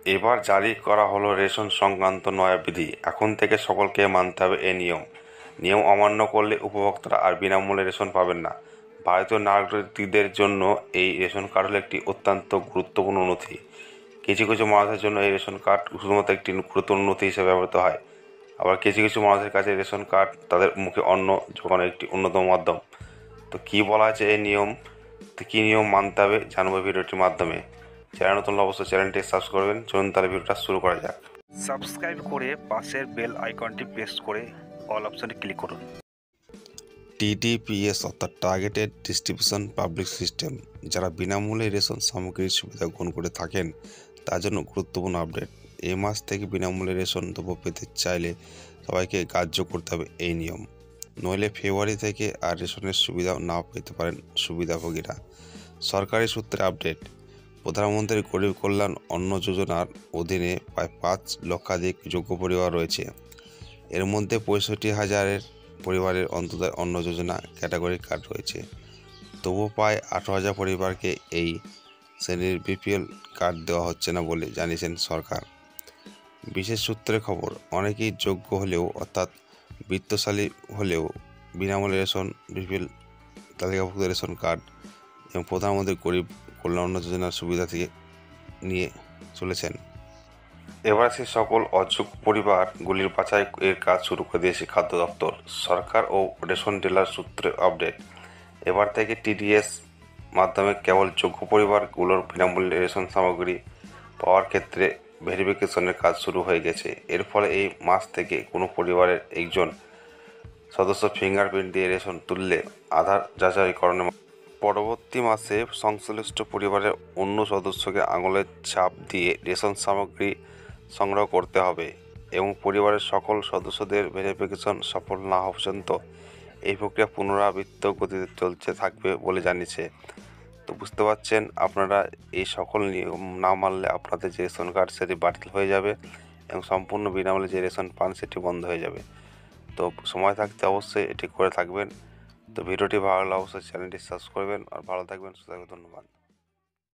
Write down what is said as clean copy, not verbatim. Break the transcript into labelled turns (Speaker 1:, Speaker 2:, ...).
Speaker 1: এবার জারি করা হলো রেশন সংক্রান্ত নয়া বিধি। এখন থেকে সকলকে মানতে হবে এই নিয়ম অমান্য করলে উপভোক্তারা আর বিনামূল্যে রেশন পাবেন না। ভারতীয় নাগরিকদের জন্য এই রেশন কার্ড হলো একটি অত্যন্ত গুরুত্বপূর্ণ নথি। কিছু কিছু মানুষের জন্য এই রেশন কার্ড শুধুমাত্র একটি গুরুত্বপূর্ণ নথি হিসেবে ব্যবহৃত হয়, আবার কিছু কিছু মানুষের কাছে রেশন কার্ড তাদের মুখে অন্ন যোগানোর একটি অন্যতম মাধ্যম। তো কী বলা আছে এই নিয়ম, তো কী নিয়ম মানতে হবে জানবো ভিডিওটির মাধ্যমে। চ্যানেল নতুন অবশ্যই চ্যানেলটি সাবস্ক্রাইব করবেন। চলুন তাহলে ভিডিওটা শুরু করা যাক।
Speaker 2: সাবস্ক্রাইব করে পাশের বেল আইকনটি প্রেস করে অল অপশনে ক্লিক করুন।
Speaker 1: TDPS অর্থাৎ টার্গেটেড ডিস্ট্রিবিউশন পাবলিক সিস্টেম, যারা বিনামূল্যে রেশন সামগ্রীর সুবিধা গ্রহণ করে থাকেন তার জন্য গুরুত্বপূর্ণ আপডেট। এই মাস থেকে বিনামূল্যে রেশন দ্রব্য পেতে চাইলে সবাইকে গ্রাহ্য করতে হবে এই নিয়ম, নইলে ফেব্রুয়ারি থেকে আর রেশনের সুবিধা না পেতে পারেন সুবিধাভোগীরা। সরকারি সূত্রে আপডেট, প্রধানমন্ত্রী গরিব কল্যাণ অন্ন যোজনার অধীনে প্রায় 5 লক্ষাধিক যোগ্য পরিবার রয়েছে। এর মধ্যে 65,000 পরিবারের অন্তত অন্ন যোজনা ক্যাটাগরি কার্ড রয়েছে। তবুও প্রায় 18,000 পরিবারকে এই শ্রেণীর BPL কার্ড দেওয়া হচ্ছে না বলে জানিয়েছেন সরকার। বিশেষ সূত্রে খবর, অনেকেই যোগ্য হলেও অর্থাৎ বিত্তশালী হলেও বিনামূল্যে রেশন, BPL তালিকাভুক্ত রেশন কার্ড এবং প্রধানমন্ত্রী গরিব কল্যাণ অন্ন যোজনার সুবিধা থেকে নিয়ে চলেছেন। এবার সেই সকল অযোগ্য পরিবারগুলির বাছাই এর কাজ শুরু করে দিয়েছে খাদ্য দপ্তর। সরকার ও রেশন ডিলার সূত্রে আপডেট, এবার থেকে TDS মাধ্যমে কেবল যোগ্য পরিবারগুলোর বিনামূল্যে রেশন সামগ্রী পাওয়ার ক্ষেত্রে ভেরিফিকেশনের কাজ শুরু হয়ে গেছে। এর ফলে এই মাস থেকে কোনো পরিবারের একজন সদস্য ফিঙ্গারপ্রিন্ট দিয়ে রেশন তুললে আধার যাচাইকরণের পরবর্তী মাসে সংশ্লিষ্ট পরিবারের অন্য সদস্যকে আঙুলের ছাপ দিয়ে রেশন সামগ্রী সংগ্রহ করতে হবে এবং পরিবারের সকল সদস্যদের ভেরিফিকেশন সফল না হওয়া পর্যন্ত এই প্রক্রিয়া পুনরাবৃত্ত গতিতে চলতে থাকবে বলে জানিয়েছে। তো বুঝতে পারছেন, আপনারা এই সকল নিয়ম না মানলে আপনাদের যে রেশন কার্ড সেটি বাতিল হয়ে যাবে এবং সম্পূর্ণ বিনামূল্যে যে রেশন পান সেটি বন্ধ হয়ে যাবে। তো সময় থাকতে অবশ্যই এটি করে থাকবেন। তো ভিডিওটি ভালো লাগলে অবশ্যই চ্যানেলটি সাবস্ক্রাইব করবেন আর ভালো থাকবেন, সুস্থ থাকবেন। ধন্যবাদ।